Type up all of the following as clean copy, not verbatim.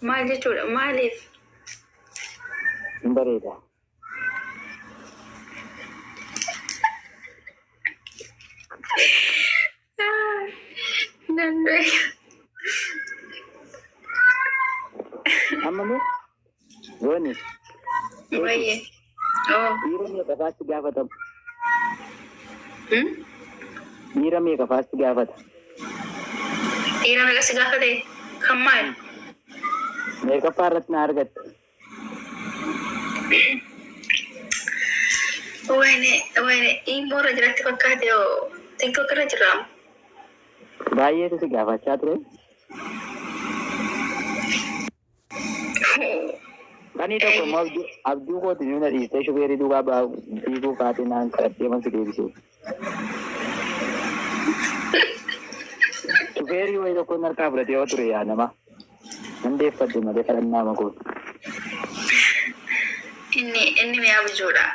Maal jechuudha? Maaliif? Bareeda. Danda'e. Amma moo gooni Baay'ee. Oo. dhiira meeqa faasti gaafatamu? Dhiira meeqa faasti gaafata? Dhiira meeqa si gaafate? Kan maal? Meeqaffaa irratti na argatte? Wayne immoorra jiratti fakkaate yoo TikTok irra jiraamu. Baay'eetu si gaafachaa ture. Kanii tokko immoo abjuu kooti ni na dhiistee shufeerii duukaa fiiguu kaatee naan kadhattee man si deebisee. Shufeerii wayii tokko hin harkaa fudhatee yoo ture yaa nama. Handeeffadde malee kadhannaa makoo. Inni mee abjuudha.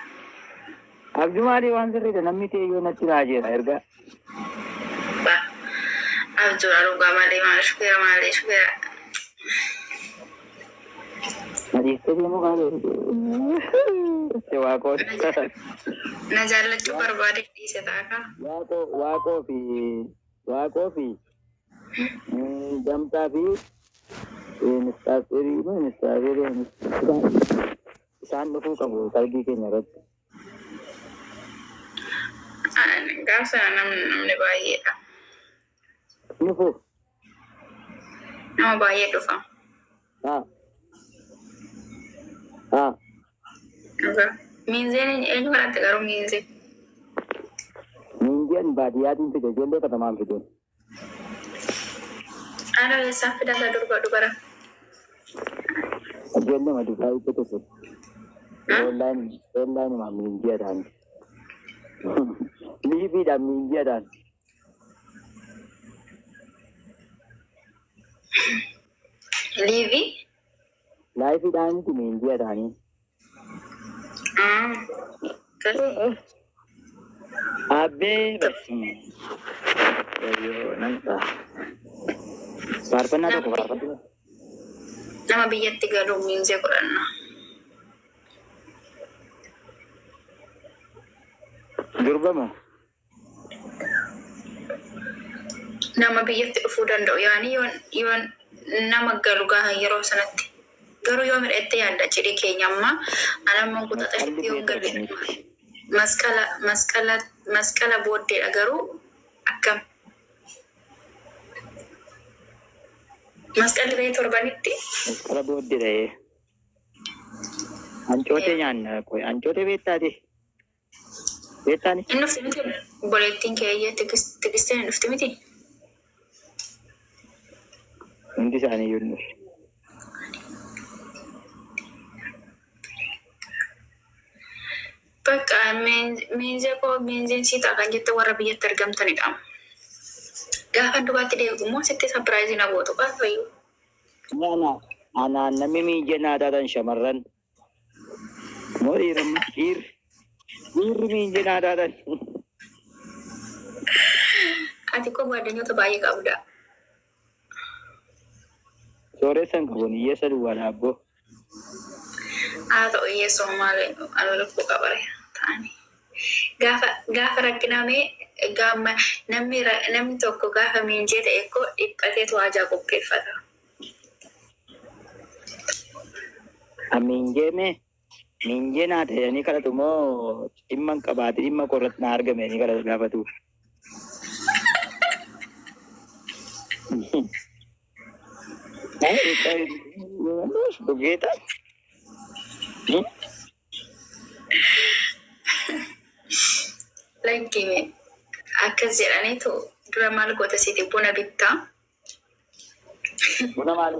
Abjuu maalii waan sirriidha namni ta'e yoo natti raajeera erga. Abjuudha dhugaa malee maal shufeera. Nadhiistee deemuu kaatee waaqoo. Na jaallachuu barbaade dhiise taaka. Waaqoo fi gamtaa fi ministaafirii isaan dhufuu qabu qalbii keenya irratti. Gaafsa namni baay'eedha. Dhufuu? Nama baay'ee dhufa. Miinzeen eenyu kanatti garuu miinzee? Miinzeen baadiyyaatiin fide ijoollee katamaan fideen. Ana keessaa fidata dubara. Ijoollee maduukaa itti tufe. Online ma miinziyaadhaan. Liifiidhaan miinziyaadhaan. Liivii? Laayifiidhaan miti miinziyaadhaanii. Abbee barsiin. Faarfannaa tokko faarfannaa. Nama biyyatti galuu miinzee godhanna. Durbamoo? Nama biyyatti dhufuu danda'u yaani yoon nama galu gaha yeroo sanatti. Garuu yoo midhattee yaadda cidhi keenya ammaa anammoo kutata shitti yoo galle masqala booddeedha garuu akkam masqalli ba'ee torbanitti masqala booddeedha ancootee nyaanna ancootee beektaati beektaani inni dhufti miti boleettiin keeyyee tikisteen hin dhufti miti hundi isaanii iyyuu nuuf. Bakka miinzeen sii ta'a kan jette warra biyyatti argamtanidha. Gaafa dubaatti deebi'u immoo sitti sapiraayizii na gootu qaafayyuu. Anaan namni miinjee naa taatan shamarran. Moo dhiirri miinjee naa taatan. Ati koo baadiyyoota baay'ee qabda. Sooressan qabuun hiyyeessa duwwaa dhaabboo. Haa ta'u hiyyeessoo malee anu lubbuu qabare ta'ani. Gaafa rakkinamee namni tokko gaafa miinjee ta'e koo dhiphateetu waajaa qopheeffata. Miinjee naa ta'anii kadhatu moo dhimma hin qabaate dhimma korratti naa argame ni kadhatu gaafatu. Dhugeeta. Laggime akkas jedhaniitu dura maal goota siiti buna bittaa. Buna maali?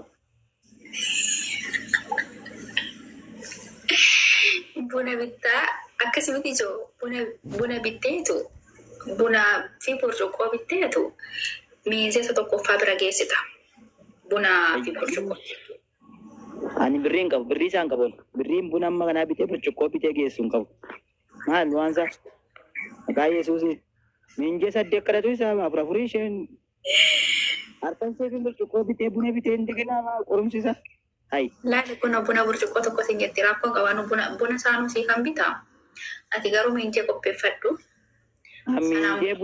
Buna bittaa akkasi miti ijoo buna bitteetu bunaa fi burcuqqoo bitteetu miinzee tokkoffaa bira geessita. Bunaa fi burcuqqoo. Ani birriin qabu birrii isaan qabu birriin buna amma kanaa bitee burcuqqoo bitee geessu hin qabu. Maal waan isaa? Maqaa Yesuusi miinjee saddeet kadhatu isaa afurii isheen Harkan seefin burcuqqoo bitee buna bitee hin digina qorumsisa. Hai. Laali kun buna burcuqqoo tokko sin jetti rakkoo qaban buna saanuu sii kan bitaa. Ati garuu miinjee qopheeffadhu. Miinjee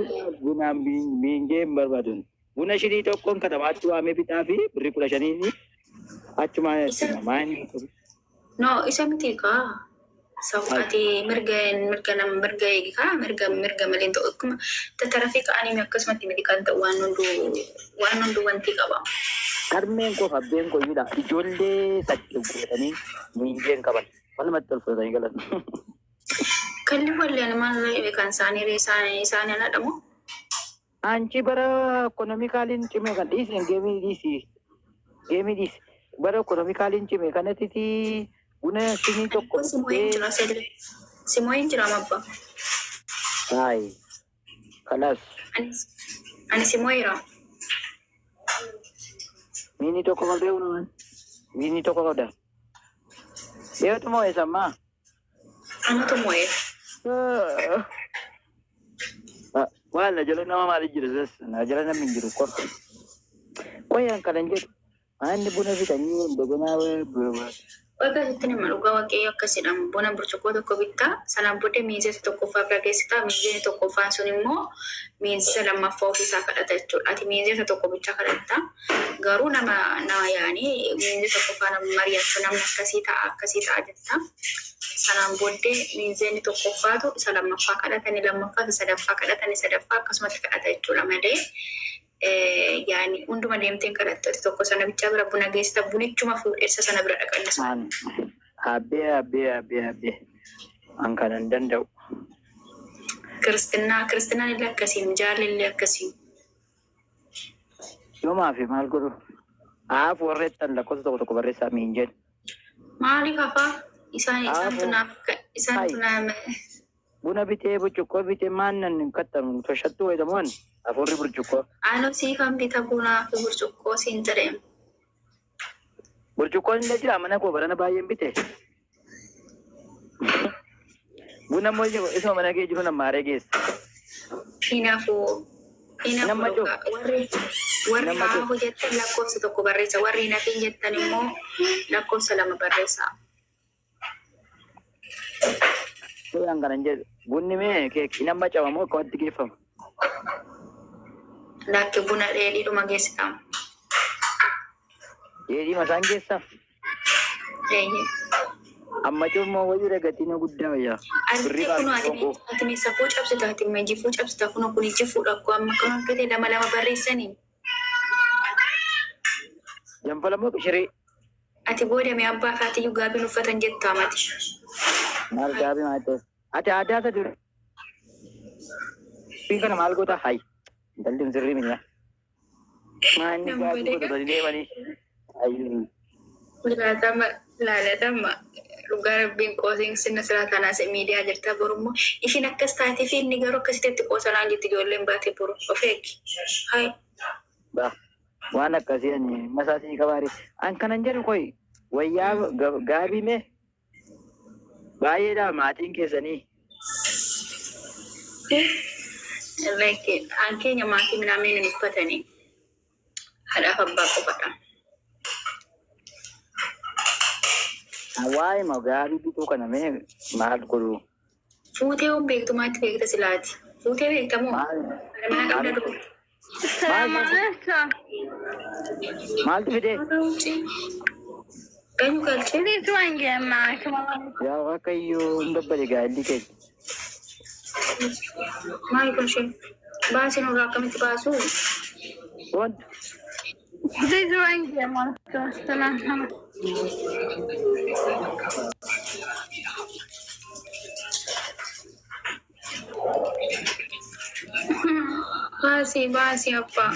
buna miinjee hin barbaadun. Buna shinii tokkoon katamaatti waamee bitaa fi birrii 15 achuma maani. No, isa miti kaa. Ati mirga eegi kaa mirga malee ta'u akkuma tattaraafii ka'anii akkasumatti miti kan ta'u waan hunduu wanti qaba. Harmeen koo fabbeen koo iyyuudha. Ijoollee sadii godhatanii miinjeen qaban. Walumatti tolfatanii galan. Kalli walleen maal kan isaanii haadhamu? Anchi bara ekonomikaaliin cimee kan dhiisne geemii dhiisi. Bara ekonomikaaliin cimee kanatti buna shinii tokko. Simoyin jira mabba. Hai. Kanas. Ani simoyira. Mini tokko qabdee unuman. Mini tokko qabda. Eetu moo eessammaa? Anatu moye. Waan na jala nama maaliif jiru sas na jala namni hin jiru korta. Qoyaan kanan jedhu. Aanni buna bitanii daganaa Waggaa sitti nama dhugaa waaqayyo akkasidha. Buna burcuqqoo tokko bittaa. Sanaan booddee miinzee tokkoffaa bira geessitaa. Miinzee tokkoffaan sun immoo miinzee lammaffaa ofiisaa kadhata jechuudha. Ati miinzee tokko bichaa kadhatta. Garuu nama yaanii miinzee tokkoffaa nama mari'attu namni akkasii ta'a jetta. Sanaan booddee miinzeen tokkoffaatu isa lammaffaa kadhatanii lammaffaa isa sadaffaa kadhatanii sadaffaa akkasumatti kadhata jechuudha malee. Yani hunduma deemteen kadhattooti tokko sana bichaa bira buna geessita bunichuma fuudheessa sana bira dhaqannisu. Abbee. An kanan danda'u. Kiristinaan illee akkasiin jaalli illee akkasiin. Yoomaa fi maal godhu? Warreettan lakkoofsa tokko barreessaa miinjeen. Maaliif hafaa? Isaantu naaf. Buna bitee burcuqqoo bitee maannan kattamu toshattuu wayitamuun afurri burcuqqoo. Anu siifan bita bunaa fi burcuqqoo siin jedheen. Burcuqqoon illee jira mana koo barana baay'een bite. Buna immoo isuma mana kee jiru namaaree geessa. Hinaafuu warri haa hojjettan lakkoofsa tokko barreessa warri hinafiin jettan immoo lakkoofsa 2 barreessa. Yang kanan jedhu bunni mee keekii nama cabamoo akkamitti geeffama? Lakki buna dheedhiidhuma geessitamu. Dheedhii masaan geessaa? Amma cimmoo wayii gatiin guddaa wayyaa. Ati meessafuu cabsita ati jifuu cabsita kun jifuudha akkoo amma kan hojjete 2 barreessanii. Janfala moo qishiree? Ati boodame abbaa faatiyyuu gaabiin uffatan jettaa mati. Maal gaabii maal ati aadaa isa dura. Kana maal goota hayi. Intalli sirrii minya. Maanni gaabii godhatanii deemanii. Laalatama dhugaa rabbiin qoosiin sinna siraa kanaas miidiyaa jirta borummoo ishiin akkas taatee fi inni garuu akkasitti qoosanaan jirti ijoolleen baatee boru of eegi. Hayi. Waan akkasii ani masaasii qabaari. An kanan jedhu koyi wayyaa gaabii mee baay'eedha maatiin keessanii. An keenya maatii minaameen hin uffatanii. Haadhaaf abbaa qofadha. Waa'ee gaabii bituu kana mee maal godhu? Fuutee hoon beektu maatti beekta silaati. Fuutee beektamoo? Maaltu fidee? Ganyu galchee? Yaa waaqayyoo hin babbade gaalli keenya. Maal kun baasii nurraa akkamitti baasu? Wanta. Baasii abbaa.